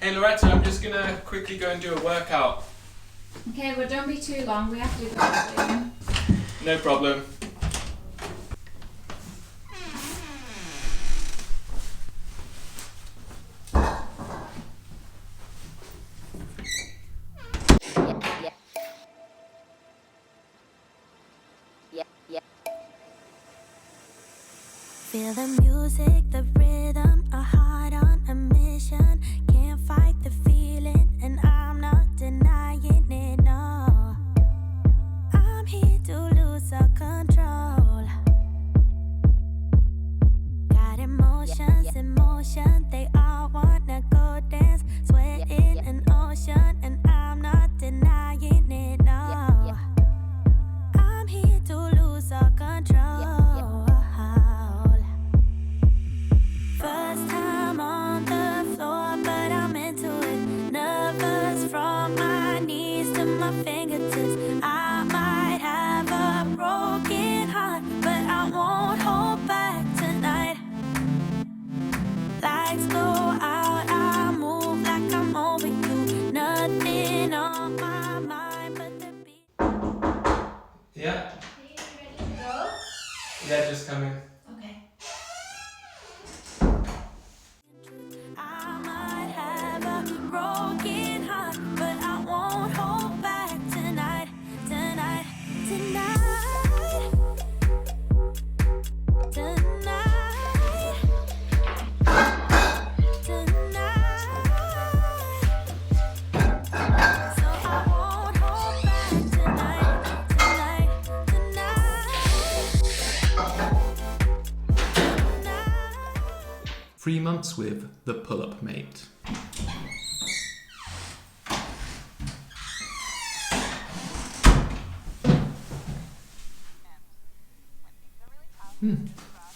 Hey Loretta, I'm just gonna quickly go and do a workout. Okay, well don't be too long, we have to go soon. No problem. Feel the music, the rhythm, a heart on a mission. Can't fight the feeling, and I'm not denying it, no. I'm here to lose all control. Got emotions in motion, they all wanna go dance. Sweat in an ocean, and I'm not denying it, no. I'm here to lose all control. First time on the floor, but I'm into it. Nervous from my knees to my fingertips. I might have a broken heart, but I won't hold back tonight. Lights go out, I move like I'm over you. Nothing on my mind but the beat. Yeah? Are you ready to go? Yeah, just coming. Okay. I might have a broken heart, but I won't hold back tonight, tonight, tonight, tonight, tonight. So I won't hold back tonight, tonight, tonight. 3 months with the pull-up mate.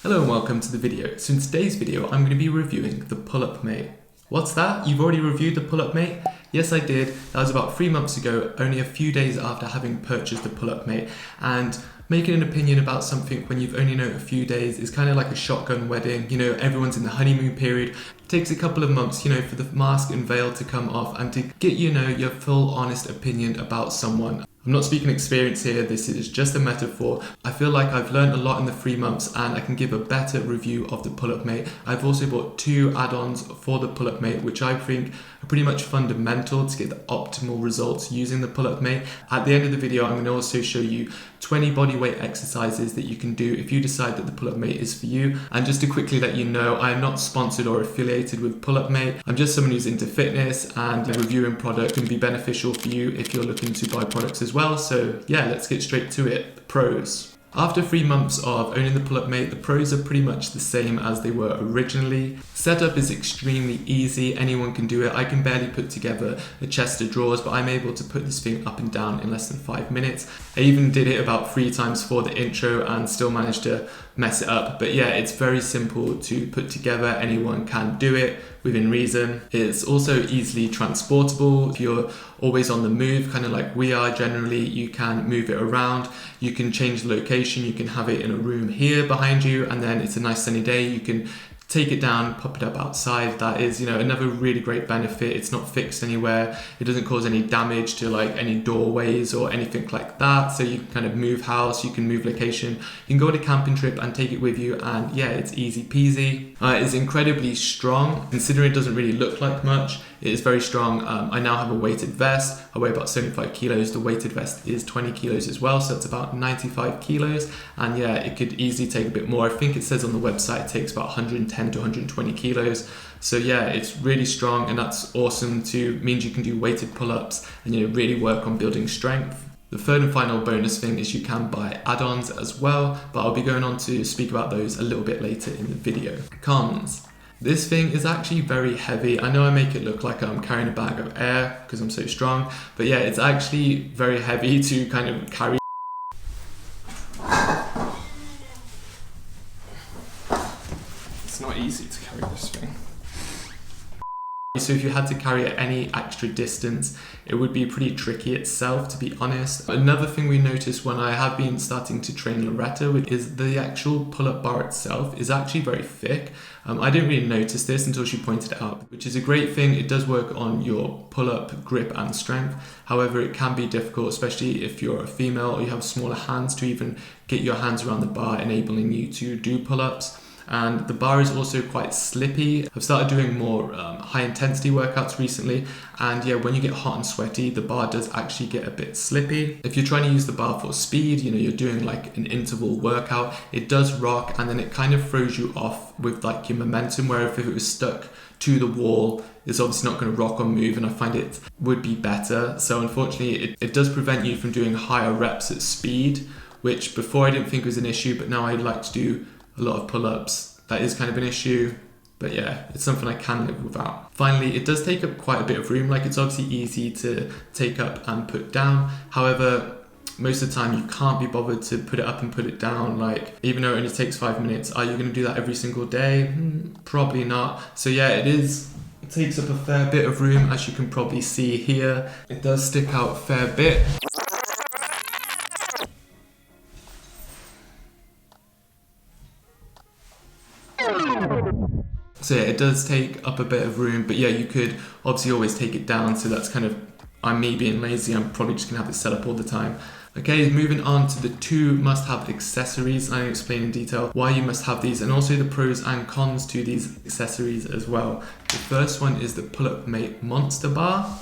Hello and welcome to the video. So in today's video, I'm going to be reviewing the pull-up mate. What's that? You've already reviewed the pull-up mate? Yes, I did. That was about 3 months ago, only a few days after having purchased the pull-up mate. And making an opinion about something when you've only known it a few days is kind of like a shotgun wedding. You know, everyone's in the honeymoon period. It takes a couple of months, you know, for the mask and veil to come off and to get, you know, your full honest opinion about someone. I'm not speaking experience here, this is just a metaphor. I feel like I've learned a lot in the 3 months and I can give a better review of the pull-up mate. I've also bought 2 add-ons for the pull-up mate, which I think are pretty much fundamental to get the optimal results using the pull-up mate. At the end of the video, I'm going to also show you 20 bodyweight exercises that you can do if you decide that the pull-up mate is for you. And just to quickly let you know, I am not sponsored or affiliated with pull-up mate. I'm just someone who's into fitness, and reviewing product can be beneficial for you if you're looking to buy products as well. So yeah, let's get straight to it. The pros. After 3 months of owning the pull-up mate, the pros are pretty much the same as they were originally. Setup is extremely easy, anyone can do it. I can barely put together a chest of drawers, but I'm able to put this thing up and down in less than 5 minutes. I even did it about 3 times for the intro and still managed to mess it up. But yeah, it's very simple to put together, anyone can do it within reason. It's also easily transportable. If you're always on the move, kind of like we are generally, you can move it around. You can change the location, you can have it in a room here behind you, and then it's a nice sunny day, you can take it down, pop it up outside. That is, you know, another really great benefit. It's not fixed anywhere. It doesn't cause any damage to like any doorways or anything like that. So you can kind of move house, you can move location, you can go on a camping trip and take it with you, and yeah, it's easy peasy. It's incredibly strong, considering it doesn't really look like much. It is very strong. I now have a weighted vest. I weigh about 75 kilos. The weighted vest is 20 kilos as well, so it's about 95 kilos. And yeah, it could easily take a bit more. I think it says on the website it takes about 110 to 120 kilos. So yeah, it's really strong, and that's awesome too. Means you can do weighted pull-ups and, you know, really work on building strength. The third and final bonus thing is you can buy add-ons as well, but I'll be going on to speak about those a little bit later in the video. Cons. This thing is actually very heavy. I know I make it look like I'm carrying a bag of air because I'm so strong, but yeah, it's actually very heavy to kind of carry. It's not easy to carry this thing. So if you had to carry it any extra distance, it would be pretty tricky itself, to be honest. Another thing we noticed when I have been starting to train Loretta is the actual pull-up bar itself is actually very thick. I didn't really notice this until she pointed it out, which is a great thing. It does work on your pull-up grip and strength. However, it can be difficult, especially if you're a female or you have smaller hands, to even get your hands around the bar, enabling you to do pull-ups. And the bar is also quite slippy. I've started doing more high intensity workouts recently, and yeah, when you get hot and sweaty, the bar does actually get a bit slippy. If you're trying to use the bar for speed, you're doing like an interval workout, it does rock, and then it kind of throws you off with like your momentum, where if it was stuck to the wall, it's obviously not going to rock or move, and I find it would be better. So unfortunately, it does prevent you from doing higher reps at speed, which before I didn't think was an issue, but now I'd like to do a lot of pull-ups. That is kind of an issue, but yeah, it's something I can live without. Finally, it does take up quite a bit of room. Like, it's obviously easy to take up and put down. However, most of the time you can't be bothered to put it up and put it down. Like, even though it only takes 5 minutes, are you going to do that every single day? Probably not. So yeah, it takes up a fair bit of room, as you can probably see here. It does stick out a fair bit. So yeah, it does take up a bit of room, but yeah, you could obviously always take it down. So that's kind of, I'm me being lazy, I'm probably just gonna have it set up all the time. Okay, moving on to the 2 must-have accessories. I'm going to explain in detail why you must have these, and also the pros and cons to these accessories as well. The first one is the Pull-Up Mate Monster Bar.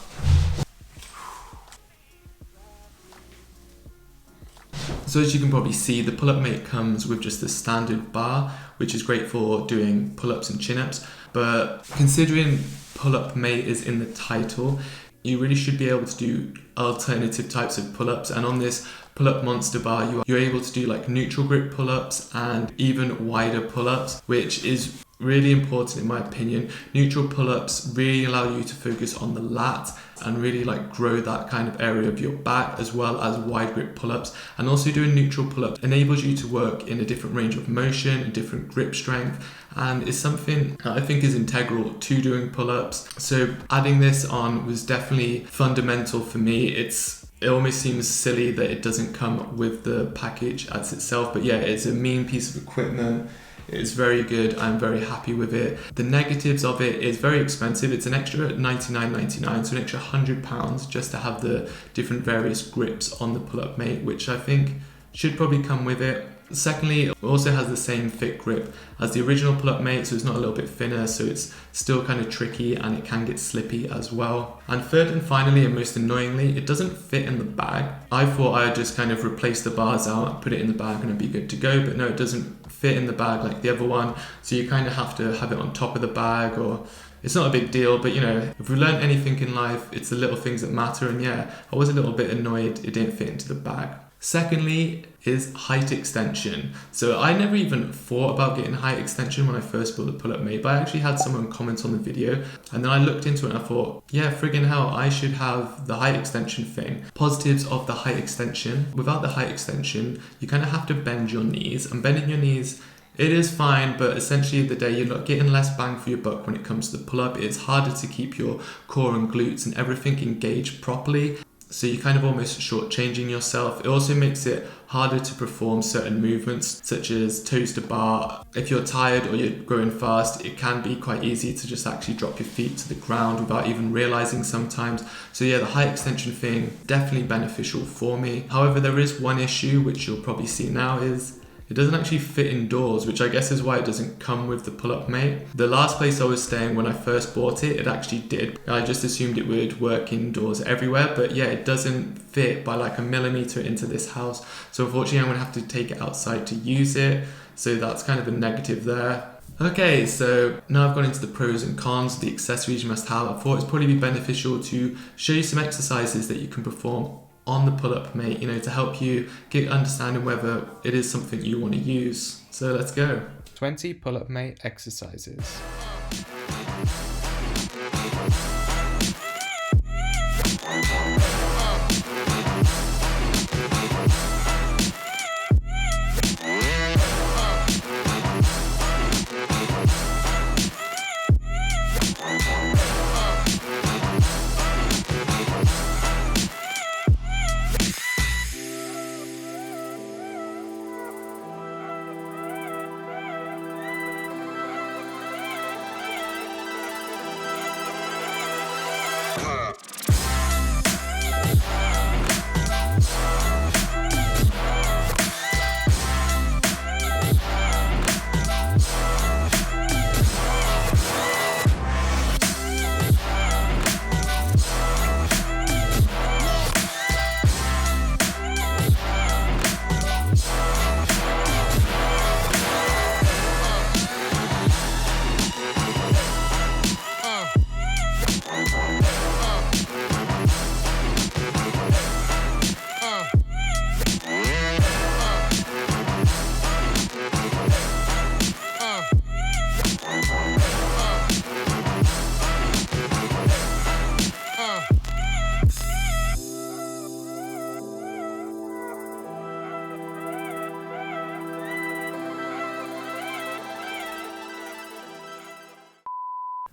So as you can probably see, the Pull-Up Mate comes with just the standard bar, which is great for doing pull-ups and chin-ups. But considering Pull-Up Mate is in the title, you really should be able to do alternative types of pull-ups. And on this Pull-Up Monster Bar, you're able to do like neutral grip pull-ups and even wider pull-ups, which is really important in my opinion. Neutral pull-ups really allow you to focus on the lat and really like grow that kind of area of your back, as well as wide grip pull-ups. And also doing neutral pull-ups enables you to work in a different range of motion, a different grip strength, and is something that I think is integral to doing pull-ups. So adding this on was definitely fundamental for me. It almost seems silly that it doesn't come with the package as itself, but yeah, it's a mean piece of equipment. It's very good. I'm very happy with it. The negatives of it is very expensive. It's an extra $99.99, so an extra £100 just to have the different various grips on the Pull-Up Mate, which I think should probably come with it. Secondly, it also has the same thick grip as the original Pull-Up Mate, so it's not a little bit thinner, so it's still kind of tricky and it can get slippy as well. And third and finally, and most annoyingly, it doesn't fit in the bag. I thought I'd just kind of replace the bars out, put it in the bag and it'd be good to go, but no, it doesn't fit in the bag like the other one, so you kind of have to have it on top of the bag, or it's not a big deal, but if we learned anything in life, it's the little things that matter. And yeah, I was a little bit annoyed it didn't fit into the bag. Secondly is height extension. So I never even thought about getting height extension when I first built the Pull-Up Mate, but I actually had someone comment on the video, and then I looked into it and I thought, yeah, friggin' hell, I should have the height extension thing. Positives of the height extension: without the height extension, you kind of have to bend your knees, and bending your knees, it is fine, but essentially the day you're not getting less bang for your buck when it comes to the pull-up. It's harder to keep your core and glutes and everything engaged properly. So you're kind of almost shortchanging yourself. It also makes it harder to perform certain movements, such as toes to bar. If you're tired or you're growing fast, it can be quite easy to just actually drop your feet to the ground without even realizing sometimes. So yeah, the height extension thing, definitely beneficial for me. However, there is one issue, which you'll probably see now, is it doesn't actually fit indoors, which I guess is why it doesn't come with the Pull-Up Mate. The last place I was staying when I first bought it, it actually did. I just assumed it would work indoors everywhere, but yeah, it doesn't fit by like a millimeter into this house. So unfortunately, I'm gonna have to take it outside to use it. So that's kind of a negative there. Okay, so now I've gone into the pros and cons, the accessories you must have. I thought it'd probably be beneficial to show you some exercises that you can perform on the Pull-Up Mate, to help you get understanding whether it is something you want to use. So let's go. 20 Pull-Up Mate exercises.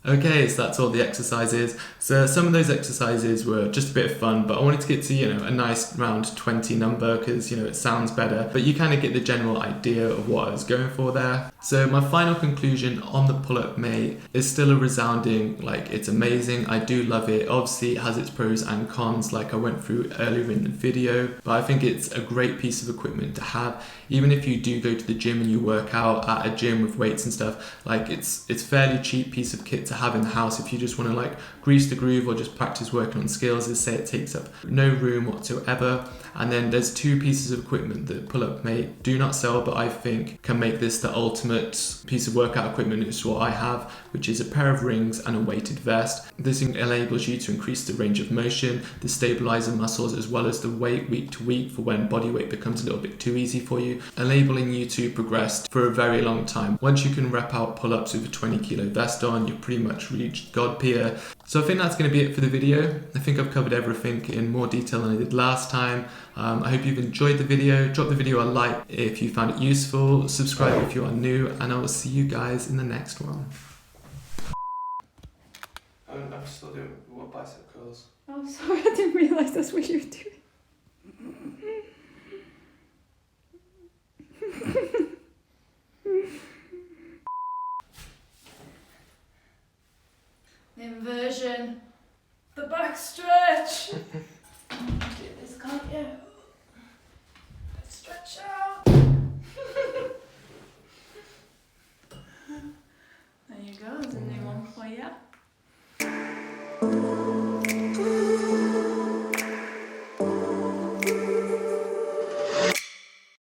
Okay, so that's all the exercises. So some of those exercises were just a bit of fun, but I wanted to get to, a nice round 20 number because, it sounds better. But you kind of get the general idea of what I was going for there. So my final conclusion on the pull-up mate is still a resounding, it's amazing. I do love it. Obviously, it has its pros and cons, like I went through earlier in the video. But I think it's a great piece of equipment to have. Even if you do go to the gym and you work out at a gym with weights and stuff, it's fairly cheap piece of kit to have in the house if you just want to grease the groove or just practice working on skills. As I say, it takes up no room whatsoever. And then there's two pieces of equipment that Pull-Up Mate do not sell, but I think can make this the ultimate piece of workout equipment. It's what I have, which is a pair of rings and a weighted vest. This enables you to increase the range of motion, the stabilizer muscles, as well as the weight week to week for when body weight becomes a little bit too easy for you, enabling you to progress for a very long time. Once you can rep out pull-ups with a 20 kilo vest on, you've pretty much reached God tier. So I think that's going to be it for the video. I think I've covered everything in more detail than I did last time. I hope you've enjoyed the video. Drop the video a like if you found it useful. Subscribe if you are new, and I will see you guys in the next one. I'm still doing bicep curls. Oh, sorry, I didn't realise that's what you were doing. Inversion. The back stretch. Do this, can't you? Let's stretch out. There you go, there's a new one for you.